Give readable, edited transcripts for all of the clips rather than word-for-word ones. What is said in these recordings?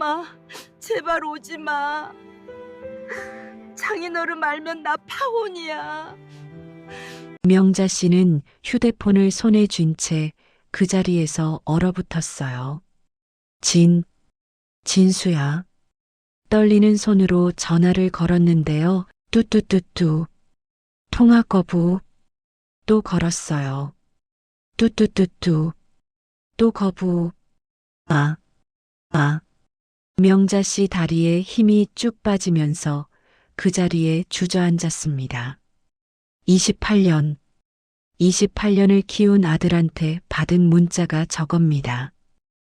엄마, 제발 오지 마. 장인어른 알면 나 파혼이야. 명자 씨는 휴대폰을 손에 쥔 채 그 자리에서 얼어붙었어요. 진수야. 떨리는 손으로 전화를 걸었는데요. 뚜뚜뚜뚜. 통화 거부. 또 걸었어요. 뚜뚜뚜뚜. 또 거부. 아. 명자 씨 다리에 힘이 쭉 빠지면서 그 자리에 주저앉았습니다. 28년을 키운 아들한테 받은 문자가 저겁니다.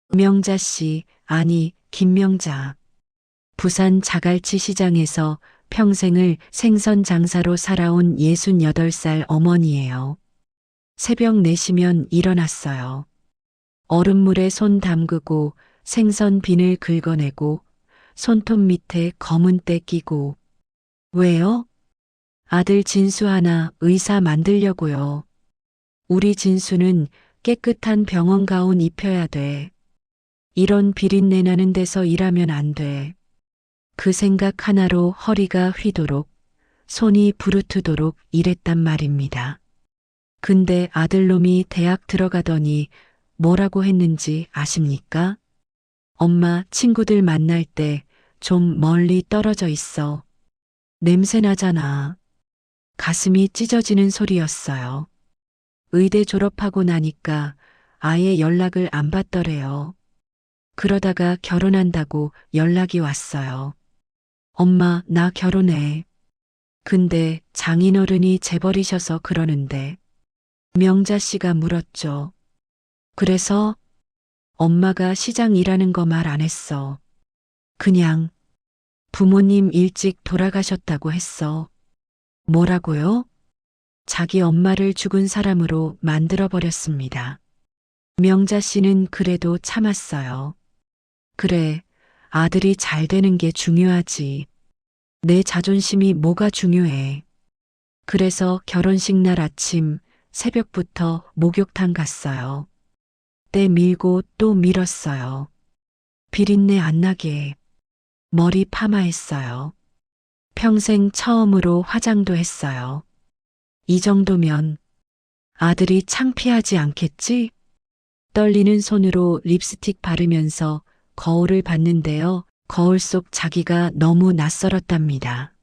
명자 씨, 아니, 김명자. 부산 자갈치 시장에서 평생을 생선 장사로 살아온 68살 어머니예요. 새벽 4시면 일어났어요. 얼음물에 손 담그고 생선 비늘 긁어내고 손톱 밑에 검은 때 끼고. 왜요? 아들 진수 하나 의사 만들려고요. 우리 진수는 깨끗한 병원 가운 입혀야 돼. 이런 비린내 나는 데서 일하면 안 돼. 그 생각 하나로 허리가 휘도록 손이 부르트도록 일했단 말입니다. 근데 아들놈이 대학 들어가더니 뭐라고 했는지 아십니까? 엄마, 친구들 만날 때 좀 멀리 떨어져 있어. 냄새 나잖아. 가슴이 찢어지는 소리였어요. 의대 졸업하고 나니까 아예 연락을 안 받더래요. 그러다가 결혼한다고 연락이 왔어요. 엄마, 나 결혼해. 근데 장인어른이 재버리셔서 그러는데. 명자 씨가 물었죠. 그래서 엄마가 시장 일하는 거 말 안 했어. 그냥 부모님 일찍 돌아가셨다고 했어. 뭐라고요? 자기 엄마를 죽은 사람으로 만들어버렸습니다. 명자 씨는 그래도 참았어요. 그래, 아들이 잘 되는 게 중요하지. 내 자존심이 뭐가 중요해. 그래서 결혼식 날 아침 새벽부터 목욕탕 갔어요. 때 밀고 또 밀었어요. 비린내 안 나게. 머리 파마했어요. 평생 처음으로 화장도 했어요. 이 정도면 아들이 창피하지 않겠지? 떨리는 손으로 립스틱 바르면서 거울을 봤는데요. 거울 속 자기가 너무 낯설었답니다.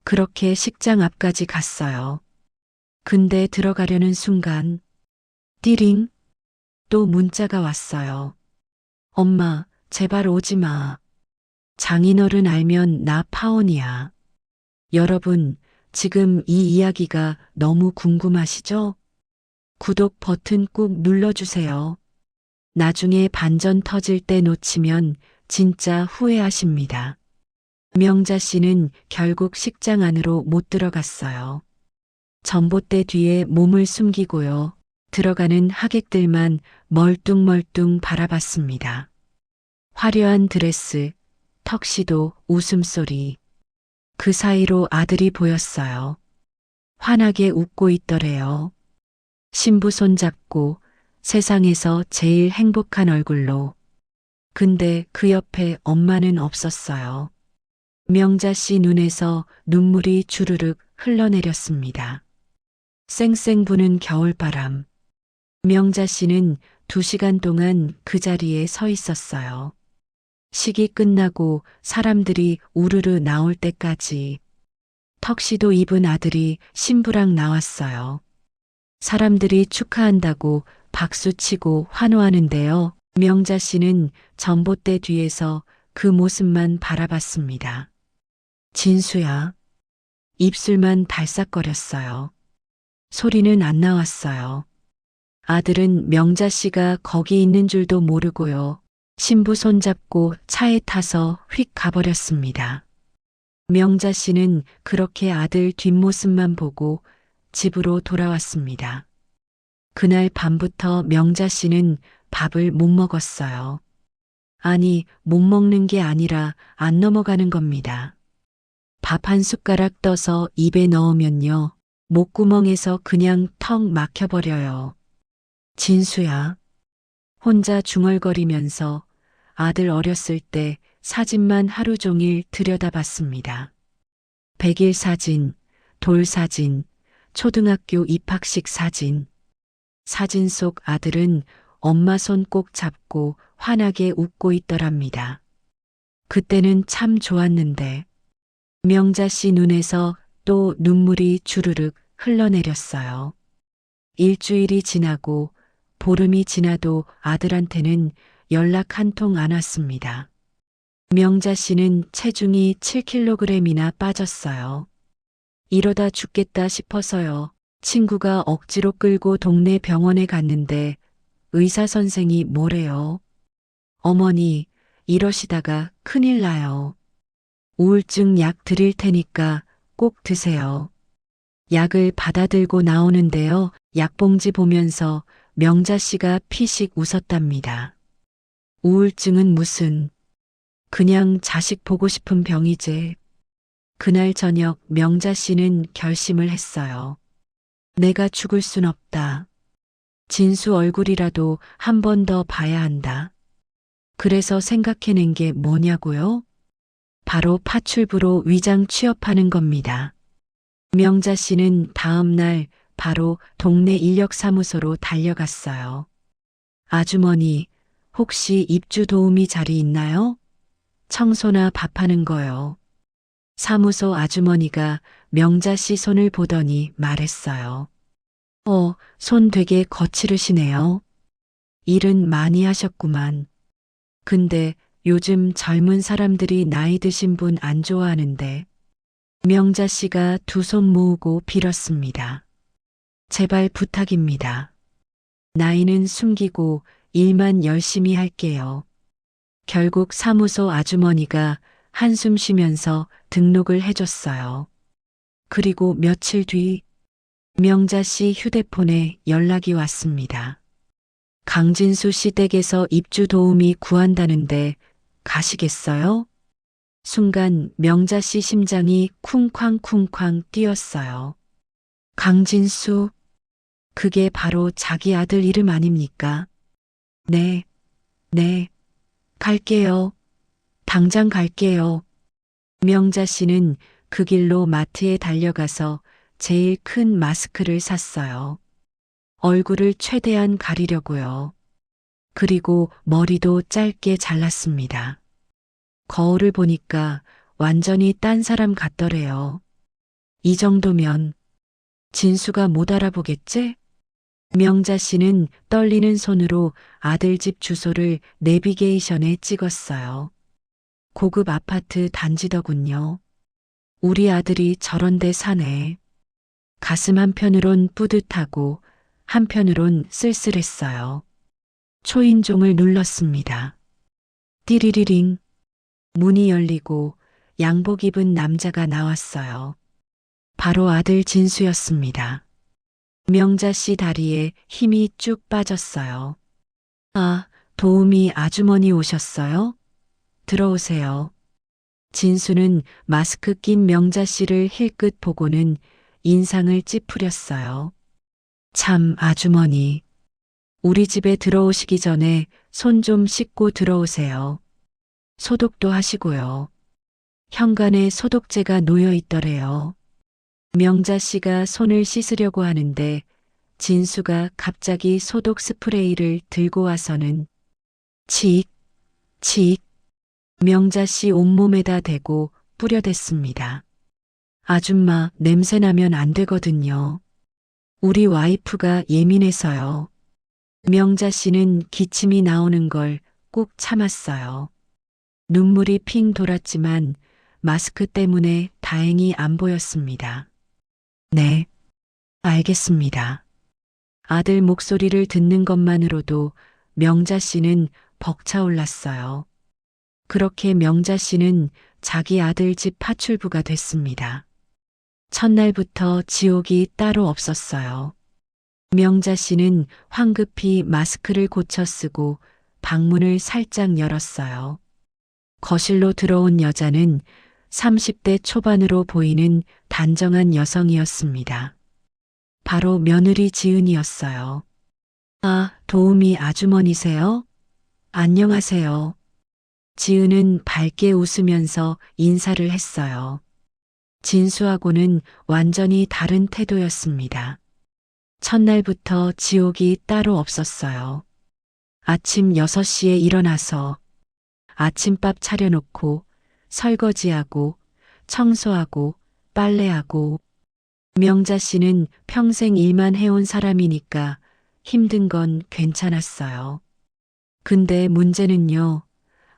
그렇게 식장 앞까지 갔어요. 근데 들어가려는 순간 띠링 또 문자가 왔어요. 엄마, 제발 오지 마. 장인어른 알면 나 파혼이야. 여러분, 지금 이 이야기가 너무 궁금하시죠? 구독 버튼 꾹 눌러주세요. 나중에 반전 터질 때 놓치면 진짜 후회하십니다. 명자 씨는 결국 식장 안으로 못 들어갔어요. 전봇대 뒤에 몸을 숨기고요. 들어가는 하객들만 멀뚱멀뚱 바라봤습니다. 화려한 드레스, 턱시도, 웃음소리. 그 사이로 아들이 보였어요. 환하게 웃고 있더래요. 신부 손잡고 세상에서 제일 행복한 얼굴로. 근데 그 옆에 엄마는 없었어요. 명자 씨 눈에서 눈물이 주르륵 흘러내렸습니다. 쌩쌩 부는 겨울바람. 명자 씨는 2시간 동안 그 자리에 서 있었어요. 식이 끝나고 사람들이 우르르 나올 때까지. 턱시도 입은 아들이 신부랑 나왔어요. 사람들이 축하한다고 박수치고 환호하는데요. 명자 씨는 전봇대 뒤에서 그 모습만 바라봤습니다. 진수야. 입술만 달싹거렸어요. 소리는 안 나왔어요. 아들은 명자 씨가 거기 있는 줄도 모르고요. 신부 손잡고 차에 타서 휙 가버렸습니다. 명자 씨는 그렇게 아들 뒷모습만 보고 집으로 돌아왔습니다. 그날 밤부터 명자 씨는 밥을 못 먹었어요. 아니, 못 먹는 게 아니라 안 넘어가는 겁니다. 밥 한 숟가락 떠서 입에 넣으면요. 목구멍에서 그냥 턱 막혀버려요. 진수야. 혼자 중얼거리면서 아들 어렸을 때 사진만 하루 종일 들여다봤습니다. 백일 사진, 돌 사진, 초등학교 입학식 사진. 사진 속 아들은 엄마 손 꼭 잡고 환하게 웃고 있더랍니다. 그때는 참 좋았는데 명자 씨 눈에서 또 눈물이 주르륵 흘러내렸어요. 일주일이 지나고 보름이 지나도 아들한테는 연락 한 통 안 왔습니다. 명자 씨는 체중이 7kg이나 빠졌어요. 이러다 죽겠다 싶어서요. 친구가 억지로 끌고 동네 병원에 갔는데 의사 선생이 뭐래요? 어머니, 이러시다가 큰일 나요. 우울증 약 드릴 테니까 꼭 드세요. 약을 받아들고 나오는데요. 약봉지 보면서 명자 씨가 피식 웃었답니다. 우울증은 무슨, 그냥 자식 보고 싶은 병이지. 그날 저녁 명자 씨는 결심을 했어요. 내가 죽을 순 없다. 진수 얼굴이라도 한 번 더 봐야 한다. 그래서 생각해낸 게 뭐냐고요? 바로 파출부로 위장 취업하는 겁니다. 명자 씨는 다음 날 바로 동네 인력사무소로 달려갔어요. 아주머니, 혹시 입주 도우미 자리 있나요? 청소나 밥하는 거요. 사무소 아주머니가 명자 씨 손을 보더니 말했어요. 손 되게 거칠으시네요. 일은 많이 하셨구만. 근데 요즘 젊은 사람들이 나이 드신 분 안 좋아하는데. 명자 씨가 두 손 모으고 빌었습니다. 제발 부탁입니다. 나이는 숨기고 일만 열심히 할게요. 결국 사무소 아주머니가 한숨 쉬면서 등록을 해줬어요. 그리고 며칠 뒤 명자 씨 휴대폰에 연락이 왔습니다. 강진수 씨 댁에서 입주 도우미 구한다는데 가시겠어요? 순간 명자 씨 심장이 쿵쾅쿵쾅 뛰었어요. 강진수, 그게 바로 자기 아들 이름 아닙니까? 네, 갈게요. 당장 갈게요. 명자 씨는 그 길로 마트에 달려가서 제일 큰 마스크를 샀어요. 얼굴을 최대한 가리려고요. 그리고 머리도 짧게 잘랐습니다. 거울을 보니까 완전히 딴 사람 같더래요. 이 정도면 진수가 못 알아보겠지? 명자 씨는 떨리는 손으로 아들 집 주소를 내비게이션에 찍었어요. 고급 아파트 단지더군요. 우리 아들이 저런 데 사네. 가슴 한편으론 뿌듯하고 한편으론 쓸쓸했어요. 초인종을 눌렀습니다. 띠리리링. 문이 열리고 양복 입은 남자가 나왔어요. 바로 아들 진수였습니다. 명자 씨 다리에 힘이 쭉 빠졌어요. 아, 도우미 아주머니 오셨어요? 들어오세요. 진수는 마스크 낀 명자 씨를 힐끗 보고는 인상을 찌푸렸어요. 참, 아주머니. 우리 집에 들어오시기 전에 손 좀 씻고 들어오세요. 소독도 하시고요. 현관에 소독제가 놓여 있더래요. 명자 씨가 손을 씻으려고 하는데 진수가 갑자기 소독 스프레이를 들고 와서는 칙, 칙. 명자 씨 온몸에다 대고 뿌려댔습니다. 아줌마, 냄새 나면 안 되거든요. 우리 와이프가 예민해서요. 명자 씨는 기침이 나오는 걸 꾹 참았어요. 눈물이 핑 돌았지만 마스크 때문에 다행히 안 보였습니다. 네, 알겠습니다. 아들 목소리를 듣는 것만으로도 명자 씨는 벅차올랐어요. 그렇게 명자 씨는 자기 아들 집 파출부가 됐습니다. 첫날부터 지옥이 따로 없었어요. 명자 씨는 황급히 마스크를 고쳐 쓰고 방문을 살짝 열었어요. 거실로 들어온 여자는 30대 초반으로 보이는 단정한 여성이었습니다. 바로 며느리 지은이었어요. 아, 도우미 아주머니세요? 안녕하세요. 지은은 밝게 웃으면서 인사를 했어요. 진수하고는 완전히 다른 태도였습니다. 첫날부터 지옥이 따로 없었어요. 아침 6시에 일어나서 아침밥 차려놓고 설거지하고 청소하고 빨래하고. 명자 씨는 평생 일만 해온 사람이니까 힘든 건 괜찮았어요. 근데 문제는요,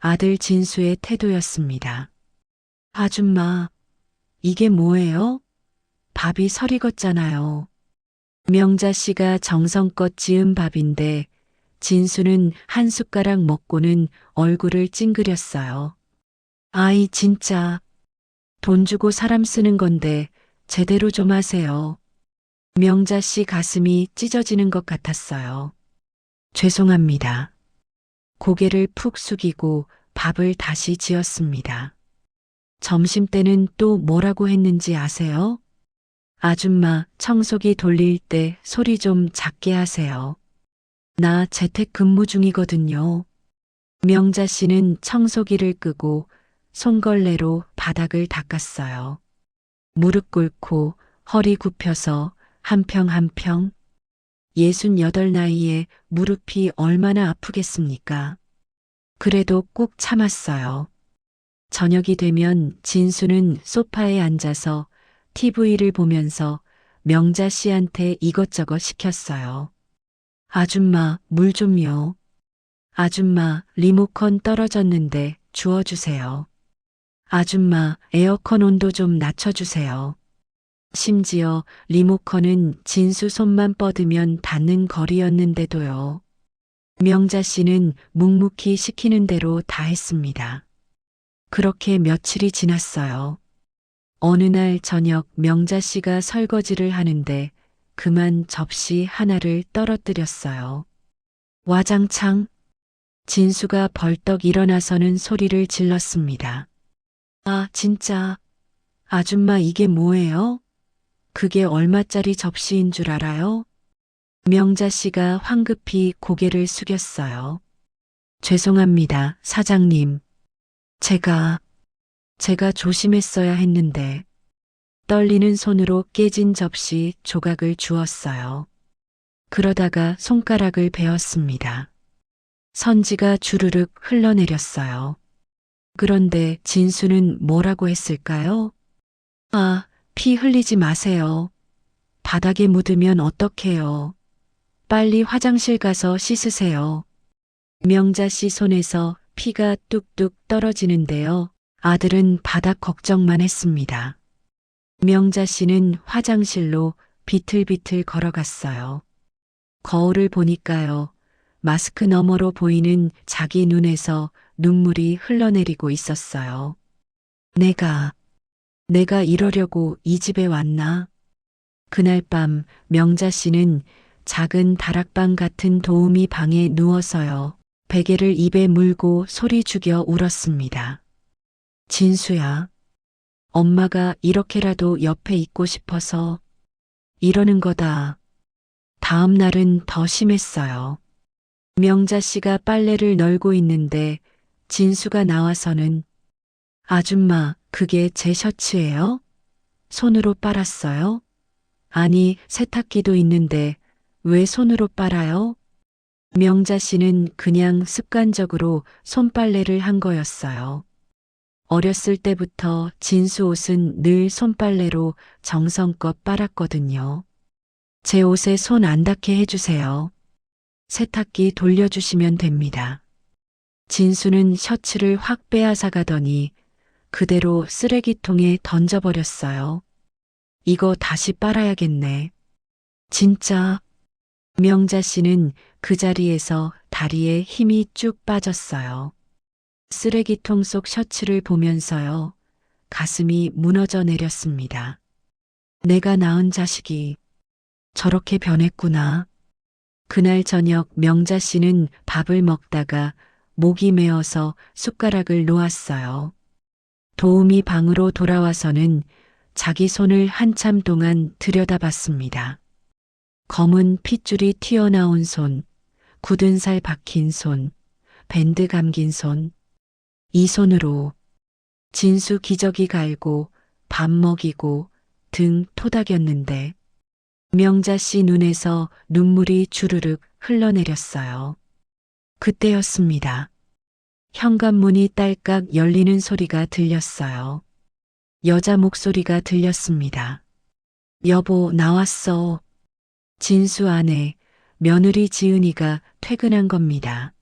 아들 진수의 태도였습니다. 아줌마, 이게 뭐예요? 밥이 설익었잖아요. 명자 씨가 정성껏 지은 밥인데 진수는 한 숟가락 먹고는 얼굴을 찡그렸어요. 아이 진짜 돈 주고 사람 쓰는 건데 제대로 좀 하세요. 명자 씨 가슴이 찢어지는 것 같았어요. 죄송합니다. 고개를 푹 숙이고 밥을 다시 지었습니다. 점심때는 또 뭐라고 했는지 아세요? 아줌마, 청소기 돌릴 때 소리 좀 작게 하세요. 나 재택 근무 중이거든요. 명자 씨는 청소기를 끄고 손걸레로 바닥을 닦았어요. 무릎 꿇고 허리 굽혀서 한 평 한 평. 68 나이에 무릎이 얼마나 아프겠습니까? 그래도 꾹 참았어요. 저녁이 되면 진수는 소파에 앉아서 TV를 보면서 명자 씨한테 이것저것 시켰어요. 아줌마, 물 좀요. 아줌마, 리모컨 떨어졌는데 주워주세요. 아줌마, 에어컨 온도 좀 낮춰주세요. 심지어 리모컨은 진수 손만 뻗으면 닿는 거리였는데도요. 명자 씨는 묵묵히 시키는 대로 다 했습니다. 그렇게 며칠이 지났어요. 어느 날 저녁 명자 씨가 설거지를 하는데 그만 접시 하나를 떨어뜨렸어요. 와장창. 진수가 벌떡 일어나서는 소리를 질렀습니다. 아, 진짜. 아줌마 이게 뭐예요? 그게 얼마짜리 접시인 줄 알아요? 명자 씨가 황급히 고개를 숙였어요. 죄송합니다, 사장님. 제가 조심했어야 했는데. 떨리는 손으로 깨진 접시 조각을 주었어요. 그러다가 손가락을 베었습니다. 선지가 주르륵 흘러내렸어요. 그런데 진수는 뭐라고 했을까요? 아, 피 흘리지 마세요. 바닥에 묻으면 어떡해요. 빨리 화장실 가서 씻으세요. 명자 씨 손에서 피가 뚝뚝 떨어지는데요. 아들은 바닥 걱정만 했습니다. 명자 씨는 화장실로 비틀비틀 걸어갔어요. 거울을 보니까요. 마스크 너머로 보이는 자기 눈에서 눈물이 흘러내리고 있었어요. 내가 이러려고 이 집에 왔나? 그날 밤 명자 씨는 작은 다락방 같은 도우미 방에 누워서요. 베개를 입에 물고 소리 죽여 울었습니다. 진수야, 엄마가 이렇게라도 옆에 있고 싶어서 이러는 거다. 다음 날은 더 심했어요. 명자 씨가 빨래를 널고 있는데 진수가 나와서는 아줌마, 그게 제 셔츠예요? 손으로 빨았어요? 아니, 세탁기도 있는데 왜 손으로 빨아요? 명자 씨는 그냥 습관적으로 손빨래를 한 거였어요. 어렸을 때부터 진수 옷은 늘 손빨래로 정성껏 빨았거든요. 제 옷에 손 안 닿게 해주세요. 세탁기 돌려주시면 됩니다. 진수는 셔츠를 확 빼앗아 가더니 그대로 쓰레기통에 던져버렸어요. 이거 다시 빨아야겠네. 진짜. 명자 씨는 그 자리에서 다리에 힘이 쭉 빠졌어요. 쓰레기통 속 셔츠를 보면서요. 가슴이 무너져 내렸습니다. 내가 낳은 자식이 저렇게 변했구나. 그날 저녁 명자 씨는 밥을 먹다가 목이 메어서 숟가락을 놓았어요. 도우미 방으로 돌아와서는 자기 손을 한참 동안 들여다봤습니다. 검은 핏줄이 튀어나온 손, 굳은 살 박힌 손, 밴드 감긴 손. 이 손으로 진수 기저귀 갈고 밥 먹이고 등 토닥였는데 명자 씨 눈에서 눈물이 주르륵 흘러내렸어요. 그때였습니다. 현관문이 딸깍 열리는 소리가 들렸어요. 여자 목소리가 들렸습니다. 여보, 나왔어. 진수 아내, 며느리 지은이가 퇴근한 겁니다.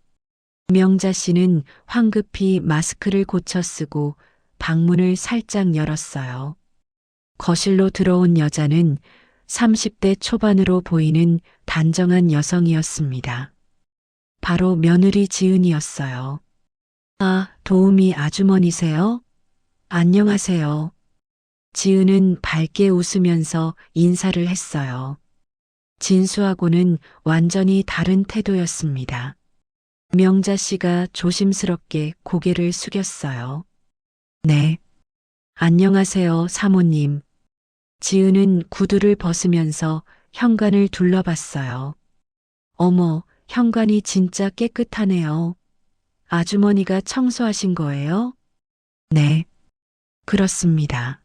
명자 씨는 황급히 마스크를 고쳐 쓰고 방문을 살짝 열었어요. 거실로 들어온 여자는 30대 초반으로 보이는 단정한 여성이었습니다. 바로 며느리 지은이었어요. 아, 도우미 아주머니세요? 안녕하세요. 지은은 밝게 웃으면서 인사를 했어요. 진수하고는 완전히 다른 태도였습니다. 명자 씨가 조심스럽게 고개를 숙였어요. 네. 안녕하세요, 사모님. 지은은 구두를 벗으면서 현관을 둘러봤어요. 어머, 현관이 진짜 깨끗하네요. 아주머니가 청소하신 거예요? 네. 그렇습니다.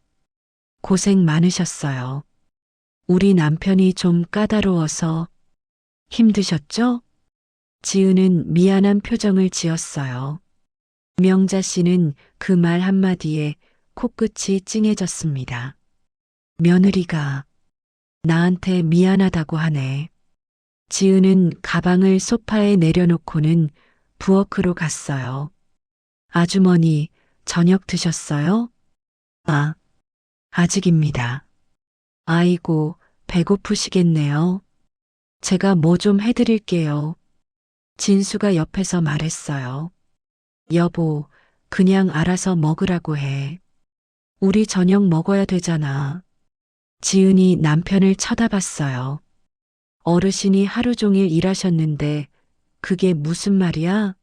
고생 많으셨어요. 우리 남편이 좀 까다로워서 힘드셨죠? 지은은 미안한 표정을 지었어요. 명자 씨는 그 말 한마디에 코끝이 찡해졌습니다. 며느리가 나한테 미안하다고 하네. 지은은 가방을 소파에 내려놓고는 부엌으로 갔어요. 아주머니, 저녁 드셨어요? 아, 아직입니다. 아이고, 배고프시겠네요. 제가 뭐 좀 해드릴게요. 진수가 옆에서 말했어요. 여보, 그냥 알아서 먹으라고 해. 우리 저녁 먹어야 되잖아. 지은이 남편을 쳐다봤어요. 어르신이 하루 종일 일하셨는데 그게 무슨 말이야?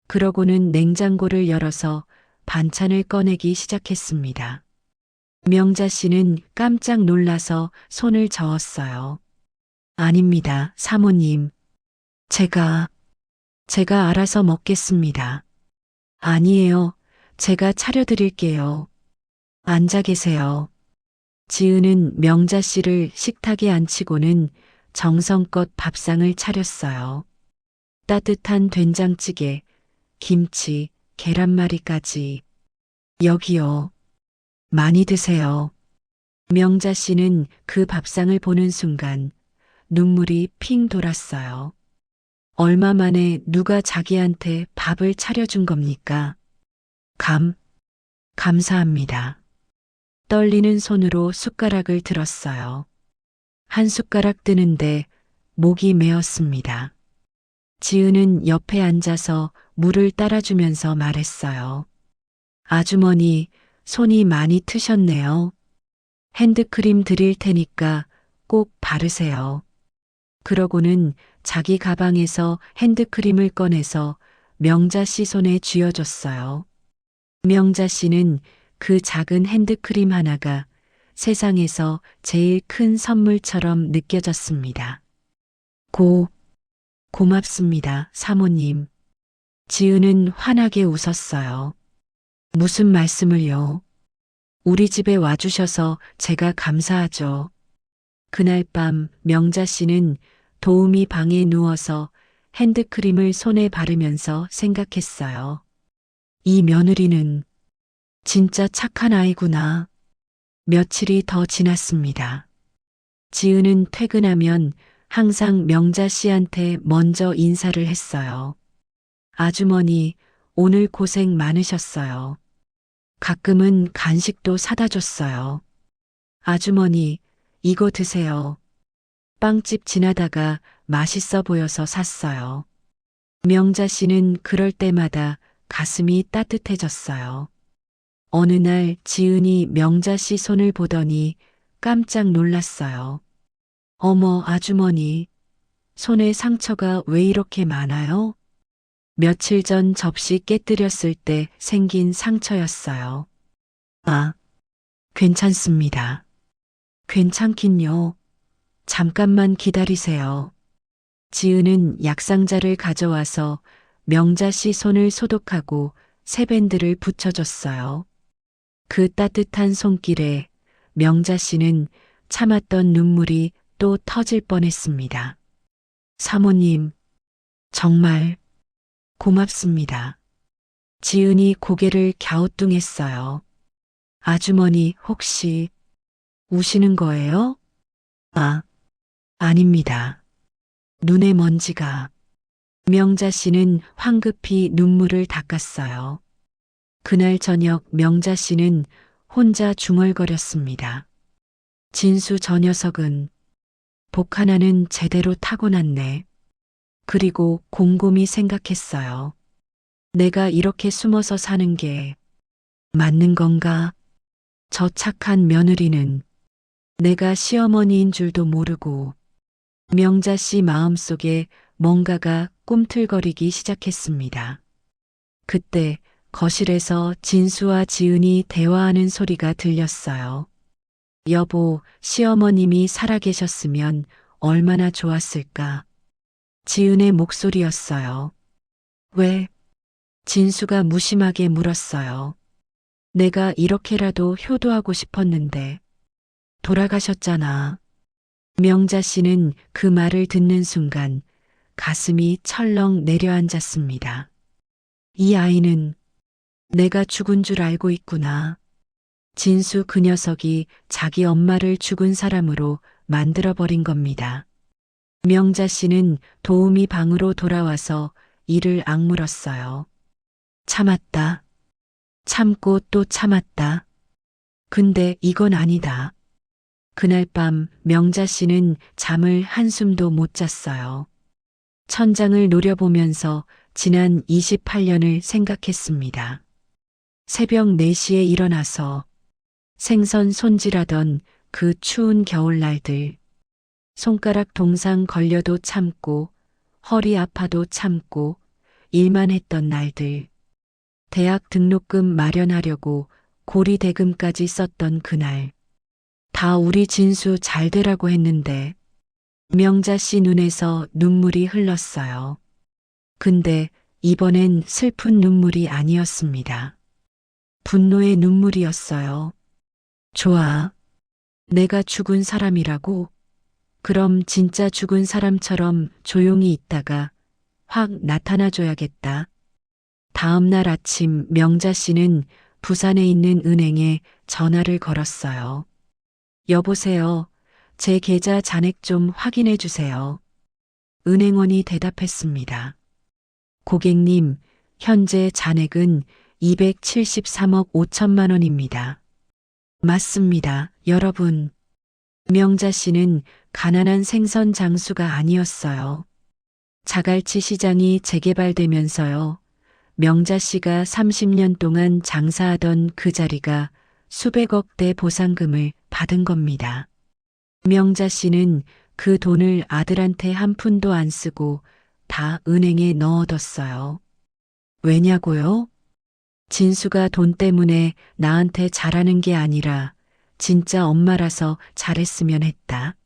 그러고는 냉장고를 열어서 반찬을 꺼내기 시작했습니다. 명자 씨는 깜짝 놀라서 손을 저었어요. 아닙니다, 사모님. 제가 알아서 먹겠습니다. 아니에요. 제가 차려드릴게요. 앉아 계세요. 지은은 명자 씨를 식탁에 앉히고는 정성껏 밥상을 차렸어요. 따뜻한 된장찌개, 김치, 계란말이까지. 여기요. 많이 드세요. 명자 씨는 그 밥상을 보는 순간 눈물이 핑 돌았어요. 얼마 만에 누가 자기한테 밥을 차려준 겁니까? 감사합니다. 떨리는 손으로 숟가락을 들었어요. 한 숟가락 뜨는데 목이 메었습니다. 지은은 옆에 앉아서 물을 따라주면서 말했어요. 아주머니, 손이 많이 트셨네요. 핸드크림 드릴 테니까 꼭 바르세요. 그러고는 자기 가방에서 핸드크림을 꺼내서 명자 씨 손에 쥐어줬어요. 명자 씨는 그 작은 핸드크림 하나가 세상에서 제일 큰 선물처럼 느껴졌습니다. 고맙습니다, 사모님. 지은은 환하게 웃었어요. 무슨 말씀을요? 우리 집에 와주셔서 제가 감사하죠. 그날 밤 명자 씨는 도우미 방에 누워서 핸드크림을 손에 바르면서 생각했어요. 이 며느리는 진짜 착한 아이구나. 며칠이 더 지났습니다. 지은은 퇴근하면 항상 명자 씨한테 먼저 인사를 했어요. 아주머니, 오늘 고생 많으셨어요. 가끔은 간식도 사다 줬어요. 아주머니, 이거 드세요. 빵집 지나다가 맛있어 보여서 샀어요. 명자 씨는 그럴 때마다 가슴이 따뜻해졌어요. 어느 날 지은이 명자 씨 손을 보더니 깜짝 놀랐어요. 어머, 아주머니, 손에 상처가 왜 이렇게 많아요? 며칠 전 접시 깨뜨렸을 때 생긴 상처였어요. 아, 괜찮습니다. 괜찮긴요. 잠깐만 기다리세요. 지은은 약상자를 가져와서 명자 씨 손을 소독하고 세밴드를 붙여줬어요. 그 따뜻한 손길에 명자 씨는 참았던 눈물이 또 터질 뻔했습니다. 사모님, 정말 고맙습니다. 지은이 고개를 갸우뚱했어요. 아주머니 혹시 우시는 거예요? 아, 아닙니다. 눈에 먼지가. 명자 씨는 황급히 눈물을 닦았어요. 그날 저녁 명자 씨는 혼자 중얼거렸습니다. 진수 저 녀석은 복 하나는 제대로 타고났네. 그리고 곰곰이 생각했어요. 내가 이렇게 숨어서 사는 게 맞는 건가? 저 착한 며느리는 내가 시어머니인 줄도 모르고. 명자 씨 마음속에 뭔가가 꿈틀거리기 시작했습니다. 그때 거실에서 진수와 지은이 대화하는 소리가 들렸어요. 여보, 시어머님이 살아계셨으면 얼마나 좋았을까? 지은의 목소리였어요. 왜? 진수가 무심하게 물었어요. 내가 이렇게라도 효도하고 싶었는데 돌아가셨잖아. 명자 씨는 그 말을 듣는 순간 가슴이 철렁 내려앉았습니다. 이 아이는 내가 죽은 줄 알고 있구나. 진수 그 녀석이 자기 엄마를 죽은 사람으로 만들어버린 겁니다. 명자 씨는 도우미 방으로 돌아와서 이를 악물었어요. 참았다. 참고 또 참았다. 근데 이건 아니다. 그날 밤 명자 씨는 잠을 한숨도 못 잤어요. 천장을 노려보면서 지난 28년을 생각했습니다. 새벽 4시에 일어나서 생선 손질하던 그 추운 겨울날들. 손가락 동상 걸려도 참고 허리 아파도 참고 일만 했던 날들. 대학 등록금 마련하려고 고리대금까지 썼던 그날. 다 우리 진수 잘 되라고 했는데 명자 씨 눈에서 눈물이 흘렀어요. 근데 이번엔 슬픈 눈물이 아니었습니다. 분노의 눈물이었어요. 좋아. 내가 죽은 사람이라고? 그럼 진짜 죽은 사람처럼 조용히 있다가 확 나타나줘야겠다. 다음 날 아침 명자 씨는 부산에 있는 은행에 전화를 걸었어요. 여보세요. 제 계좌 잔액 좀 확인해 주세요. 은행원이 대답했습니다. 고객님, 현재 잔액은 273억 5천만 원입니다. 맞습니다, 여러분. 명자 씨는 가난한 생선 장수가 아니었어요. 자갈치 시장이 재개발되면서요. 명자 씨가 30년 동안 장사하던 그 자리가 수백억대 보상금을 받은 겁니다. 명자 씨는 그 돈을 아들한테 한 푼도 안 쓰고 다 은행에 넣어뒀어요. 왜냐고요? 진수가 돈 때문에 나한테 잘하는 게 아니라 진짜 엄마라서 잘했으면 했다.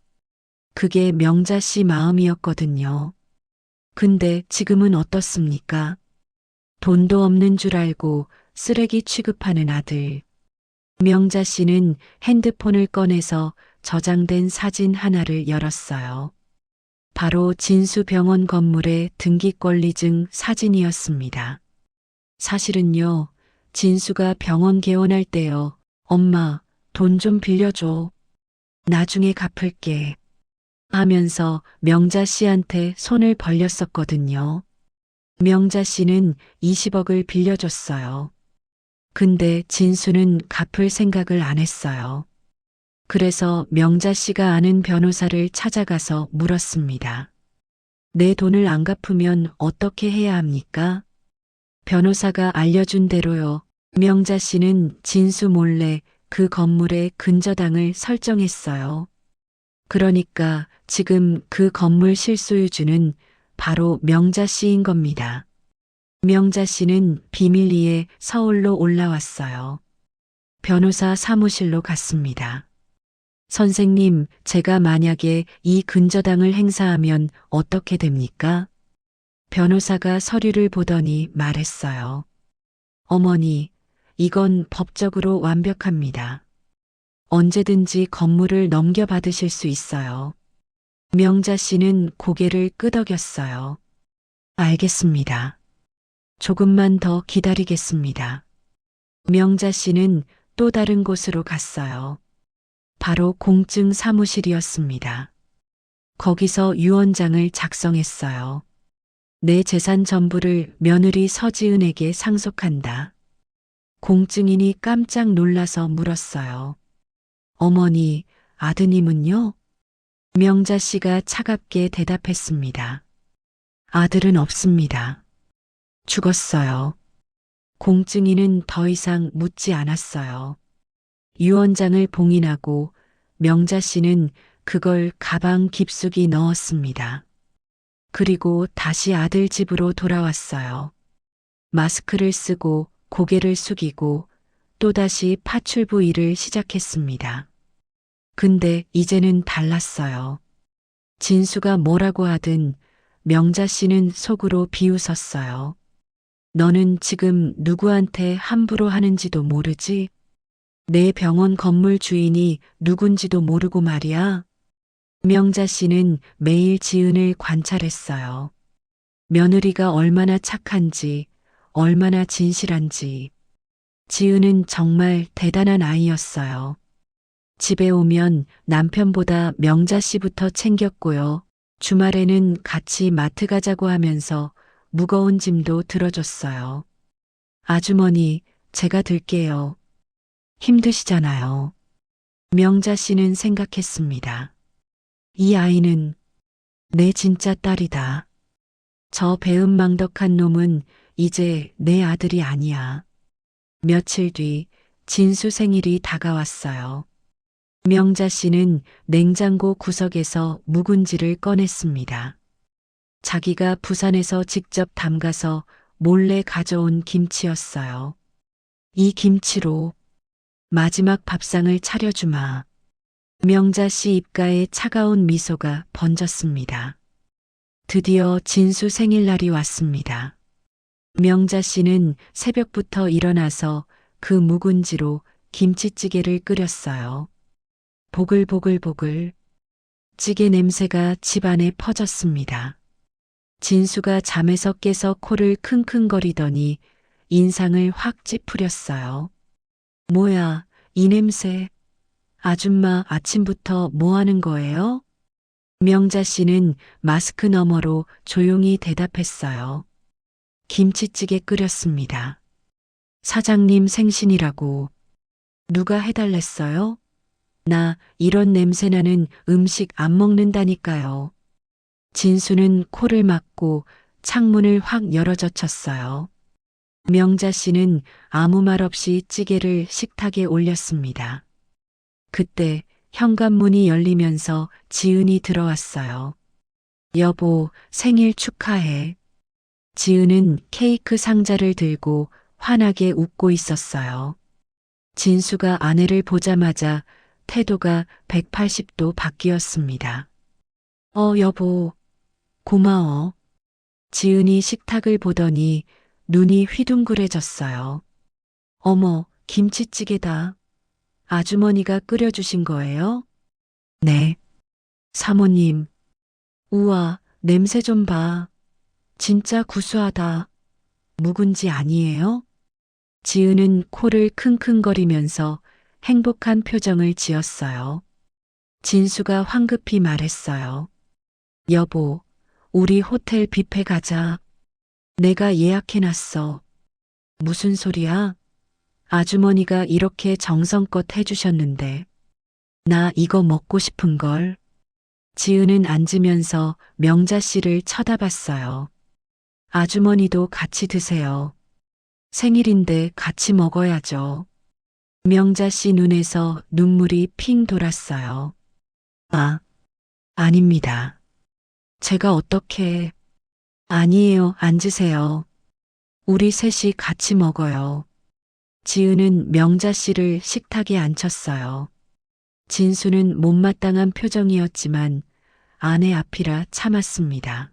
그게 명자 씨 마음이었거든요. 근데 지금은 어떻습니까? 돈도 없는 줄 알고 쓰레기 취급하는 아들. 명자 씨는 핸드폰을 꺼내서 저장된 사진 하나를 열었어요. 바로 진수병원 건물의 등기권리증 사진이었습니다. 사실은요, 진수가 병원 개원할 때요. 엄마, 돈 좀 빌려줘. 나중에 갚을게. 하면서 명자 씨한테 손을 벌렸었거든요. 명자 씨는 20억을 빌려줬어요. 근데 진수는 갚을 생각을 안 했어요. 그래서 명자 씨가 아는 변호사를 찾아가서 물었습니다. 내 돈을 안 갚으면 어떻게 해야 합니까? 변호사가 알려준 대로요. 명자 씨는 진수 몰래 그 건물의 근저당을 설정했어요. 그러니까 지금 그 건물 실소유주는 바로 명자 씨인 겁니다. 명자 씨는 비밀리에 서울로 올라왔어요. 변호사 사무실로 갔습니다. 선생님, 제가 만약에 이 근저당을 행사하면 어떻게 됩니까? 변호사가 서류를 보더니 말했어요. 어머니, 이건 법적으로 완벽합니다. 언제든지 건물을 넘겨받으실 수 있어요. 명자 씨는 고개를 끄덕였어요. 알겠습니다. 조금만 더 기다리겠습니다. 명자 씨는 또 다른 곳으로 갔어요. 바로 공증 사무실이었습니다. 거기서 유언장을 작성했어요. 내 재산 전부를 며느리 서지은에게 상속한다. 공증인이 깜짝 놀라서 물었어요. 어머니, 아드님은요? 명자 씨가 차갑게 대답했습니다. 아들은 없습니다. 죽었어요. 공증인은 더 이상 묻지 않았어요. 유언장을 봉인하고 명자 씨는 그걸 가방 깊숙이 넣었습니다. 그리고 다시 아들 집으로 돌아왔어요. 마스크를 쓰고 고개를 숙이고 또다시 파출부 일을 시작했습니다. 근데 이제는 달랐어요. 진수가 뭐라고 하든 명자 씨는 속으로 비웃었어요. 너는 지금 누구한테 함부로 하는지도 모르지? 내 병원 건물 주인이 누군지도 모르고 말이야. 명자 씨는 매일 지은을 관찰했어요. 며느리가 얼마나 착한지, 얼마나 진실한지. 지은은 정말 대단한 아이였어요. 집에 오면 남편보다 명자 씨부터 챙겼고요. 주말에는 같이 마트 가자고 하면서 무거운 짐도 들어줬어요. 아주머니, 제가 들게요. 힘드시잖아요. 명자 씨는 생각했습니다. 이 아이는 내 진짜 딸이다. 저 배은망덕한 놈은 이제 내 아들이 아니야. 며칠 뒤 진수 생일이 다가왔어요. 명자 씨는 냉장고 구석에서 묵은지를 꺼냈습니다. 자기가 부산에서 직접 담가서 몰래 가져온 김치였어요. 이 김치로 마지막 밥상을 차려주마. 명자 씨 입가에 차가운 미소가 번졌습니다. 드디어 진수 생일날이 왔습니다. 명자 씨는 새벽부터 일어나서 그 묵은지로 김치찌개를 끓였어요. 보글보글보글 찌개 냄새가 집안에 퍼졌습니다. 진수가 잠에서 깨서 코를 킁킁거리더니 인상을 확 찌푸렸어요. 뭐야, 이 냄새. 아줌마 아침부터 뭐 하는 거예요? 명자 씨는 마스크 너머로 조용히 대답했어요. 김치찌개 끓였습니다. 사장님 생신이라고. 누가 해달랬어요? 나 이런 냄새나는 음식 안 먹는다니까요. 진수는 코를 막고 창문을 확 열어젖혔어요. 명자 씨는 아무 말 없이 찌개를 식탁에 올렸습니다. 그때 현관문이 열리면서 지은이 들어왔어요. 여보, 생일 축하해. 지은은 케이크 상자를 들고 환하게 웃고 있었어요. 진수가 아내를 보자마자 태도가 180도 바뀌었습니다. 여보, 고마워. 지은이 식탁을 보더니 눈이 휘둥그레졌어요. 어머, 김치찌개다. 아주머니가 끓여주신 거예요? 네. 사모님. 우와, 냄새 좀 봐. 진짜 구수하다. 묵은지 아니에요? 지은은 코를 킁킁거리면서 행복한 표정을 지었어요. 진수가 황급히 말했어요. 여보, 우리 호텔 뷔페 가자. 내가 예약해놨어. 무슨 소리야? 아주머니가 이렇게 정성껏 해주셨는데. 나 이거 먹고 싶은걸. 지은은 앉으면서 명자 씨를 쳐다봤어요. 아주머니도 같이 드세요. 생일인데 같이 먹어야죠. 명자 씨 눈에서 눈물이 핑 돌았어요. 아닙니다. 제가 어떻게... 아니에요, 앉으세요. 우리 셋이 같이 먹어요. 지은은 명자 씨를 식탁에 앉혔어요. 진수는 못마땅한 표정이었지만 아내 앞이라 참았습니다.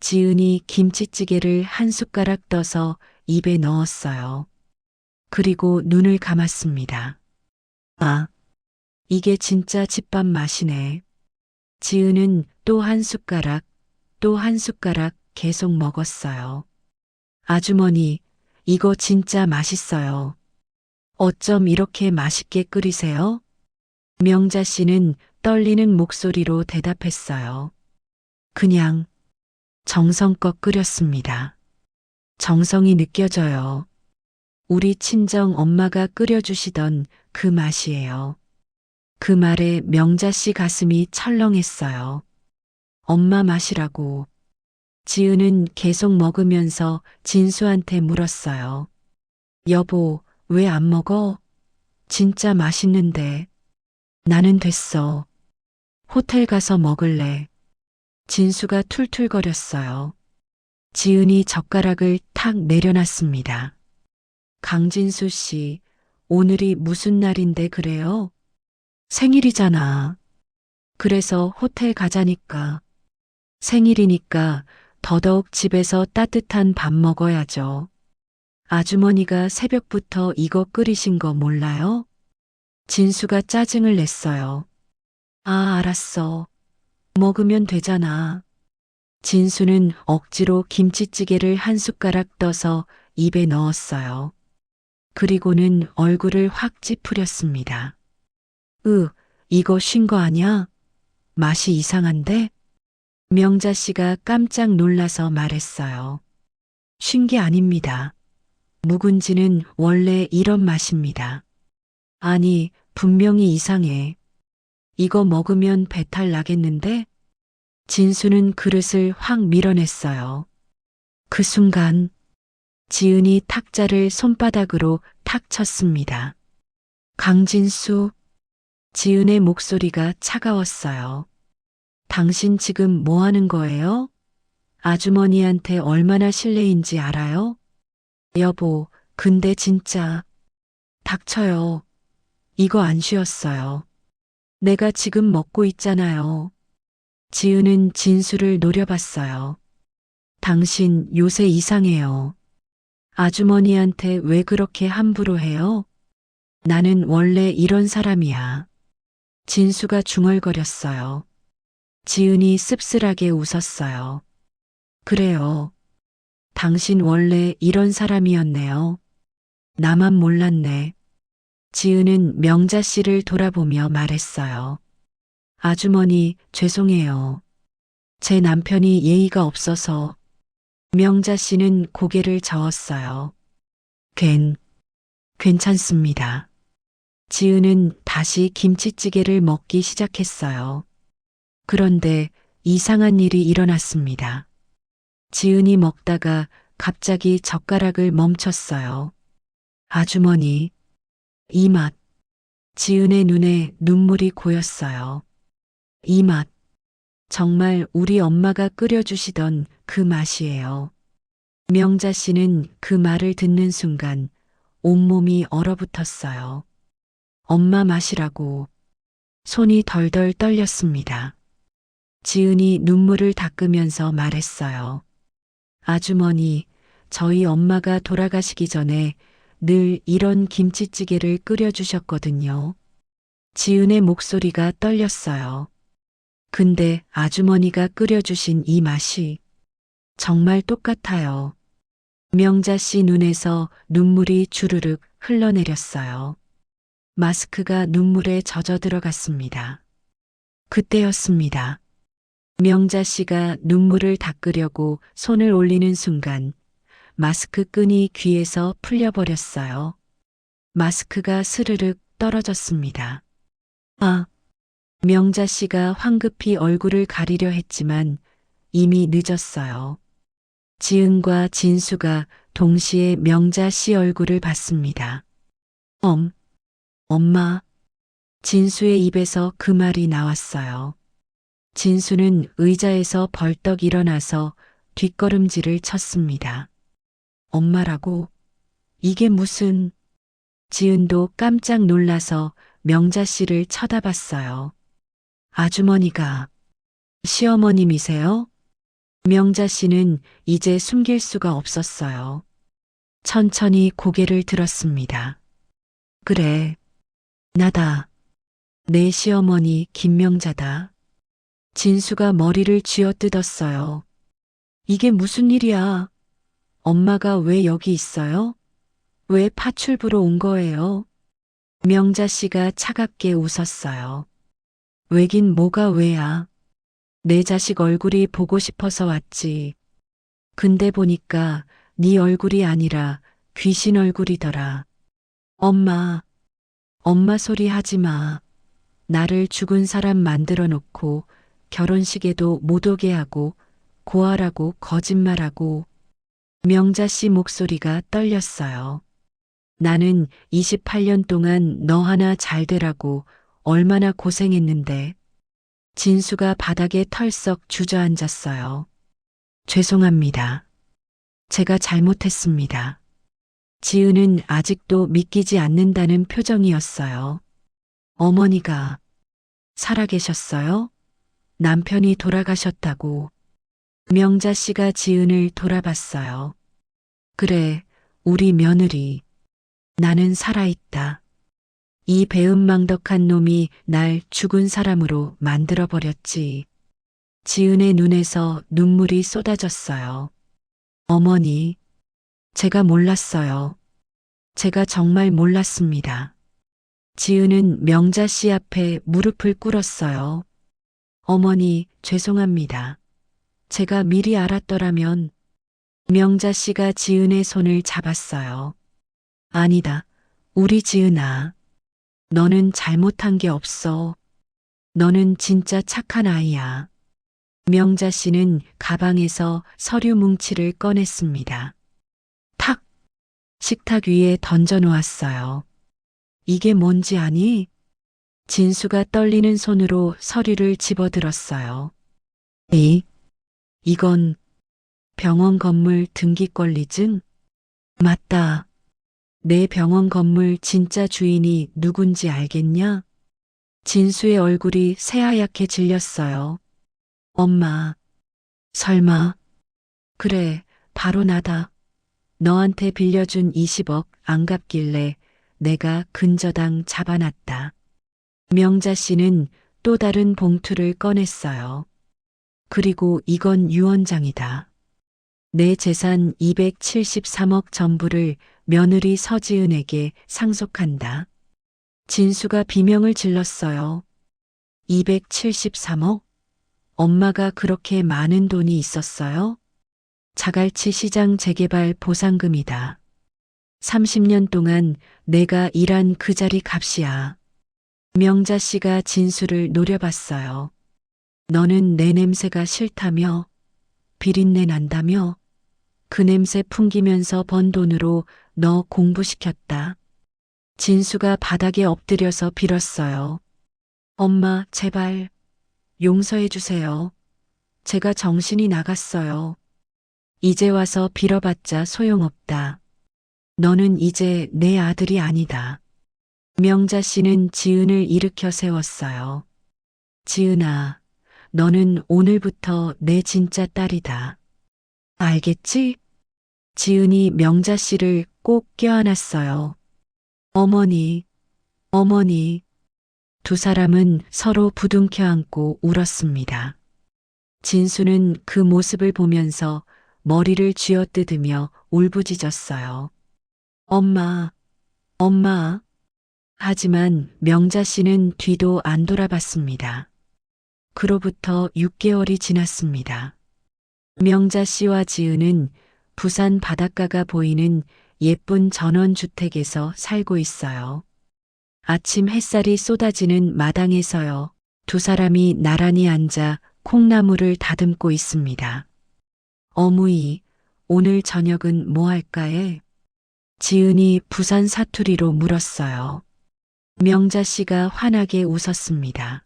지은이 김치찌개를 한 숟가락 떠서 입에 넣었어요. 그리고 눈을 감았습니다. 아, 이게 진짜 집밥 맛이네. 지은은 또 한 숟가락, 또 한 숟가락 계속 먹었어요. 아주머니, 이거 진짜 맛있어요. 어쩜 이렇게 맛있게 끓이세요? 명자 씨는 떨리는 목소리로 대답했어요. 그냥 정성껏 끓였습니다. 정성이 느껴져요. 우리 친정 엄마가 끓여주시던 그 맛이에요. 그 말에 명자 씨 가슴이 철렁했어요. 엄마 맛이라고. 지은은 계속 먹으면서 진수한테 물었어요. 여보, 왜 안 먹어? 진짜 맛있는데. 나는 됐어. 호텔 가서 먹을래. 진수가 툴툴거렸어요. 지은이 젓가락을 탁 내려놨습니다. 강진수 씨, 오늘이 무슨 날인데 그래요? 생일이잖아. 그래서 호텔 가자니까. 생일이니까 더더욱 집에서 따뜻한 밥 먹어야죠. 아주머니가 새벽부터 이거 끓이신 거 몰라요? 진수가 짜증을 냈어요. 아, 알았어. 먹으면 되잖아. 진수는 억지로 김치찌개를 한 숟가락 떠서 입에 넣었어요. 그리고는 얼굴을 확 찌푸렸습니다. 이거 쉰 거 아냐? 맛이 이상한데? 명자 씨가 깜짝 놀라서 말했어요. 쉰 게 아닙니다. 묵은지는 원래 이런 맛입니다. 아니, 분명히 이상해. 이거 먹으면 배탈 나겠는데? 진수는 그릇을 확 밀어냈어요. 그 순간 지은이 탁자를 손바닥으로 탁 쳤습니다. 강진수, 지은의 목소리가 차가웠어요. 당신 지금 뭐 하는 거예요? 아주머니한테 얼마나 실례인지 알아요? 여보, 근데 진짜. 닥쳐요. 이거 안 쉬었어요. 내가 지금 먹고 있잖아요. 지은은 진수를 노려봤어요. 당신 요새 이상해요. 아주머니한테 왜 그렇게 함부로 해요? 나는 원래 이런 사람이야. 진수가 중얼거렸어요. 지은이 씁쓸하게 웃었어요. 그래요. 당신 원래 이런 사람이었네요. 나만 몰랐네. 지은은 명자 씨를 돌아보며 말했어요. 아주머니, 죄송해요. 제 남편이 예의가 없어서. 명자 씨는 고개를 저었어요. 괜찮습니다. 지은은 다시 김치찌개를 먹기 시작했어요. 그런데 이상한 일이 일어났습니다. 지은이 먹다가 갑자기 젓가락을 멈췄어요. 아주머니, 이 맛. 지은의 눈에 눈물이 고였어요. 이 맛. 정말 우리 엄마가 끓여주시던 그 맛이에요. 명자 씨는 그 말을 듣는 순간 온몸이 얼어붙었어요. 엄마 맛이라고. 손이 덜덜 떨렸습니다. 지은이 눈물을 닦으면서 말했어요. 아주머니, 저희 엄마가 돌아가시기 전에 늘 이런 김치찌개를 끓여주셨거든요. 지은의 목소리가 떨렸어요. 근데 아주머니가 끓여주신 이 맛이 정말 똑같아요. 명자 씨 눈에서 눈물이 주르륵 흘러내렸어요. 마스크가 눈물에 젖어 들어갔습니다. 그때였습니다. 명자 씨가 눈물을 닦으려고 손을 올리는 순간 마스크 끈이 귀에서 풀려버렸어요. 마스크가 스르륵 떨어졌습니다. 아, 명자 씨가 황급히 얼굴을 가리려 했지만 이미 늦었어요. 지은과 진수가 동시에 명자 씨 얼굴을 봤습니다. 엄마. 진수의 입에서 그 말이 나왔어요. 진수는 의자에서 벌떡 일어나서 뒷걸음질을 쳤습니다. 엄마라고? 이게 무슨... 지은도 깜짝 놀라서 명자 씨를 쳐다봤어요. 아주머니가 시어머님이세요? 명자 씨는 이제 숨길 수가 없었어요. 천천히 고개를 들었습니다. 그래, 나다. 내 시어머니 김명자다. 진수가 머리를 쥐어뜯었어요. 이게 무슨 일이야? 엄마가 왜 여기 있어요? 왜 파출부로 온 거예요? 명자 씨가 차갑게 웃었어요. 왜긴 뭐가 왜야? 내 자식 얼굴이 보고 싶어서 왔지. 근데 보니까 네 얼굴이 아니라 귀신 얼굴이더라. 엄마, 엄마 소리 하지 마. 나를 죽은 사람 만들어 놓고 결혼식에도 못 오게 하고 고아라고 거짓말하고. 명자 씨 목소리가 떨렸어요. 나는 28년 동안 너 하나 잘 되라고 얼마나 고생했는데. 진수가 바닥에 털썩 주저앉았어요. 죄송합니다. 제가 잘못했습니다. 지은은 아직도 믿기지 않는다는 표정이었어요. 어머니가 살아계셨어요? 남편이 돌아가셨다고. 명자 씨가 지은을 돌아봤어요. 그래, 우리 며느리. 나는 살아있다. 이 배은망덕한 놈이 날 죽은 사람으로 만들어버렸지. 지은의 눈에서 눈물이 쏟아졌어요. 어머니, 제가 몰랐어요. 제가 정말 몰랐습니다. 지은은 명자 씨 앞에 무릎을 꿇었어요. 어머니, 죄송합니다. 제가 미리 알았더라면. 명자 씨가 지은의 손을 잡았어요. 아니다, 우리 지은아. 너는 잘못한 게 없어. 너는 진짜 착한 아이야. 명자 씨는 가방에서 서류 뭉치를 꺼냈습니다. 탁! 식탁 위에 던져 놓았어요. 이게 뭔지 아니? 진수가 떨리는 손으로 서류를 집어들었어요. 이건 병원 건물 등기권리증? 맞다. 내 병원 건물 진짜 주인이 누군지 알겠냐? 진수의 얼굴이 새하얗게 질렸어요. 엄마, 설마. 그래, 바로 나다. 너한테 빌려준 20억 안 갚길래 내가 근저당 잡아놨다. 명자 씨는 또 다른 봉투를 꺼냈어요. 그리고 이건 유언장이다. 내 재산 273억 전부를 며느리 서지은에게 상속한다. 진수가 비명을 질렀어요. 273억? 엄마가 그렇게 많은 돈이 있었어요? 자갈치 시장 재개발 보상금이다. 30년 동안 내가 일한 그 자리 값이야. 명자 씨가 진수를 노려봤어요. 너는 내 냄새가 싫다며? 비린내 난다며? 그 냄새 풍기면서 번 돈으로 너 공부시켰다. 진수가 바닥에 엎드려서 빌었어요. 엄마, 제발 용서해 주세요. 제가 정신이 나갔어요. 이제 와서 빌어봤자 소용없다. 너는 이제 내 아들이 아니다. 명자 씨는 지은을 일으켜 세웠어요. 지은아, 너는 오늘부터 내 진짜 딸이다. 알겠지? 지은이 명자 씨를 꼭 껴안았어요. 어머니, 어머니. 두 사람은 서로 부둥켜 안고 울었습니다. 진수는 그 모습을 보면서 머리를 쥐어뜯으며 울부짖었어요. 엄마, 엄마. 하지만 명자 씨는 뒤도 안 돌아봤습니다. 그로부터 6개월이 지났습니다. 명자 씨와 지은은 부산 바닷가가 보이는 예쁜 전원주택에서 살고 있어요. 아침 햇살이 쏟아지는 마당에서요. 두 사람이 나란히 앉아 콩나물을 다듬고 있습니다. 어무이, 오늘 저녁은 뭐 할까에? 지은이 부산 사투리로 물었어요. 명자 씨가 환하게 웃었습니다.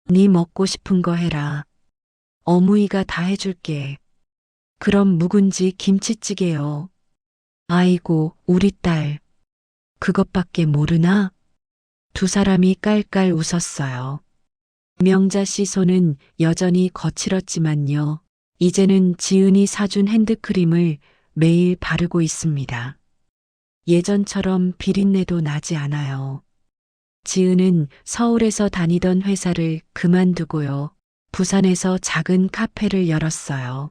네 먹고 싶은 거 해라. 어무이가 다 해줄게. 그럼 묵은지 김치찌개요. 아이고, 우리 딸. 그것밖에 모르나? 두 사람이 깔깔 웃었어요. 명자 씨 손은 여전히 거칠었지만요. 이제는 지은이 사준 핸드크림을 매일 바르고 있습니다. 예전처럼 비린내도 나지 않아요. 지은은 서울에서 다니던 회사를 그만두고요. 부산에서 작은 카페를 열었어요.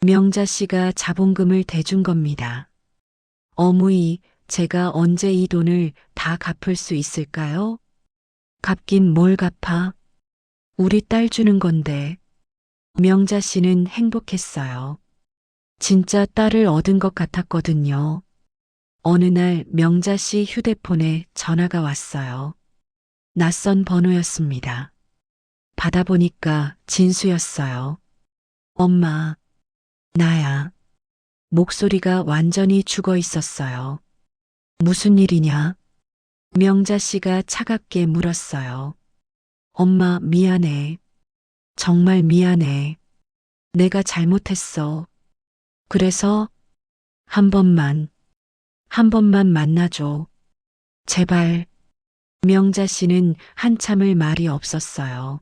명자 씨가 자본금을 대준 겁니다. 어머니, 제가 언제 이 돈을 다 갚을 수 있을까요? 갚긴 뭘 갚아? 우리 딸 주는 건데. 명자 씨는 행복했어요. 진짜 딸을 얻은 것 같았거든요. 어느 날 명자 씨 휴대폰에 전화가 왔어요. 낯선 번호였습니다. 받아보니까 진수였어요. 엄마, 나야. 목소리가 완전히 죽어 있었어요. 무슨 일이냐? 명자 씨가 차갑게 물었어요. 엄마, 미안해. 정말 미안해. 내가 잘못했어. 그래서 한 번만 만나줘. 제발. 명자 씨는 한참을 말이 없었어요.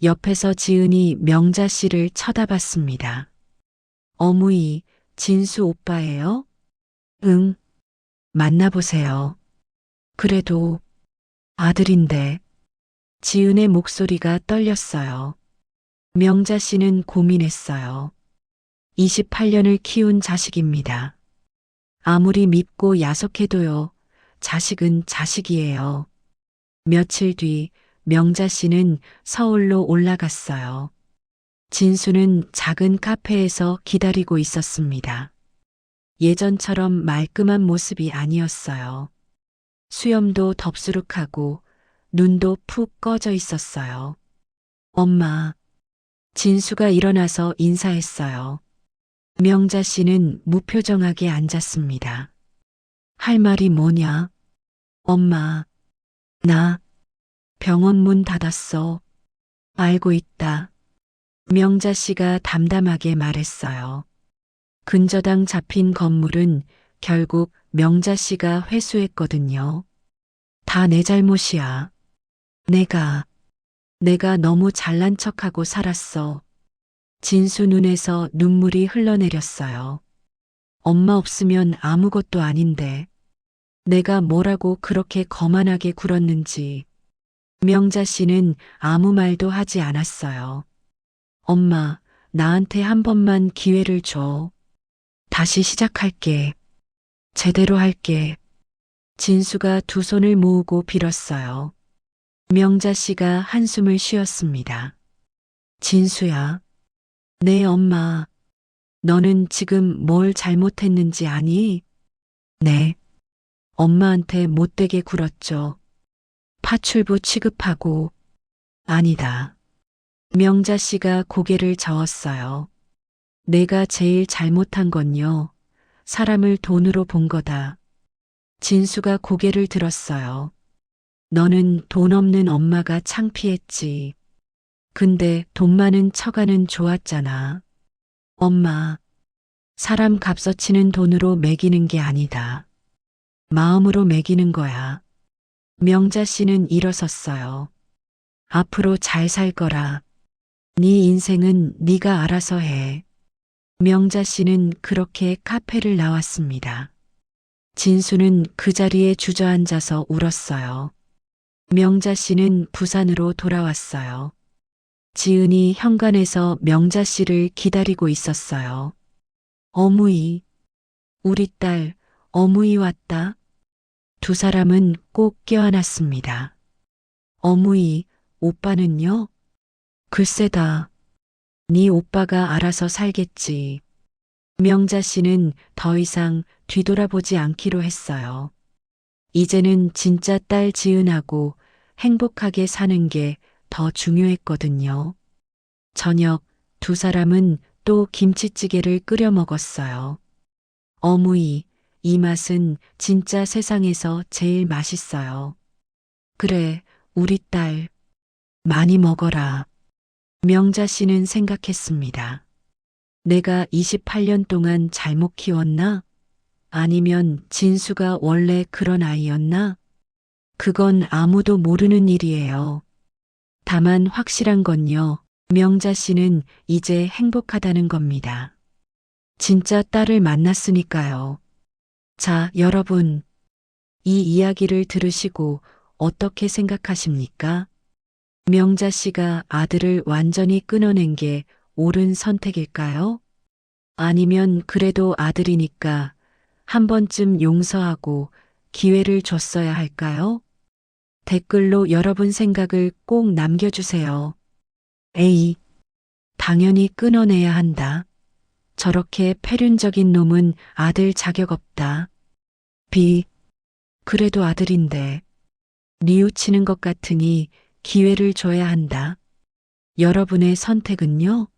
옆에서 지은이 명자 씨를 쳐다봤습니다. 어머니, 진수 오빠예요? 응, 만나보세요. 그래도 아들인데. 지은의 목소리가 떨렸어요. 명자 씨는 고민했어요. 28년을 키운 자식입니다. 아무리 밉고 야속해도요, 자식은 자식이에요. 며칠 뒤 명자 씨는 서울로 올라갔어요. 진수는 작은 카페에서 기다리고 있었습니다. 예전처럼 말끔한 모습이 아니었어요. 수염도 덥수룩하고 눈도 푹 꺼져 있었어요. 엄마, 진수가 일어나서 인사했어요. 명자 씨는 무표정하게 앉았습니다. 할 말이 뭐냐? 엄마, 나 병원 문 닫았어. 알고 있다. 명자 씨가 담담하게 말했어요. 근저당 잡힌 건물은 결국 명자 씨가 회수했거든요. 다 내 잘못이야. 내가 너무 잘난 척하고 살았어. 진수 눈에서 눈물이 흘러내렸어요. 엄마 없으면 아무것도 아닌데. 내가 뭐라고 그렇게 거만하게 굴었는지. 명자 씨는 아무 말도 하지 않았어요. 엄마, 나한테 한 번만 기회를 줘. 다시 시작할게. 제대로 할게. 진수가 두 손을 모으고 빌었어요. 명자 씨가 한숨을 쉬었습니다. 진수야. 네, 엄마. 너는 지금 뭘 잘못했는지 아니? 네. 엄마한테 못되게 굴었죠. 파출부 취급하고. 아니다. 명자 씨가 고개를 저었어요. 내가 제일 잘못한 건요. 사람을 돈으로 본 거다. 진수가 고개를 들었어요. 너는 돈 없는 엄마가 창피했지. 근데 돈 많은 처가는 좋았잖아. 엄마, 사람 값어치는 돈으로 매기는 게 아니다. 마음으로 매기는 거야. 명자 씨는 일어섰어요. 앞으로 잘 살 거라. 네 인생은 네가 알아서 해. 명자 씨는 그렇게 카페를 나왔습니다. 진수는 그 자리에 주저앉아서 울었어요. 명자 씨는 부산으로 돌아왔어요. 지은이 현관에서 명자 씨를 기다리고 있었어요. 어무이, 우리 딸, 어무이 왔다. 두 사람은 꼭 껴안았습니다. 어무이, 오빠는요? 글쎄다. 네 오빠가 알아서 살겠지. 명자 씨는 더 이상 뒤돌아보지 않기로 했어요. 이제는 진짜 딸 지은하고 행복하게 사는 게 더 중요했거든요. 저녁 두 사람은 또 김치찌개를 끓여 먹었어요. 어무이, 이 맛은 진짜 세상에서 제일 맛있어요. 그래, 우리 딸, 많이 먹어라. 명자 씨는 생각했습니다. 내가 28년 동안 잘못 키웠나? 아니면 진수가 원래 그런 아이였나? 그건 아무도 모르는 일이에요. 다만 확실한 건요. 명자 씨는 이제 행복하다는 겁니다. 진짜 딸을 만났으니까요. 자, 여러분, 이 이야기를 들으시고 어떻게 생각하십니까? 명자 씨가 아들을 완전히 끊어낸 게 옳은 선택일까요? 아니면 그래도 아들이니까 한 번쯤 용서하고 기회를 줬어야 할까요? 댓글로 여러분 생각을 꼭 남겨주세요. A. 당연히 끊어내야 한다. 저렇게 패륜적인 놈은 아들 자격 없다. B. 그래도 아들인데 뉘우치는 것 같으니 기회를 줘야 한다. 여러분의 선택은요?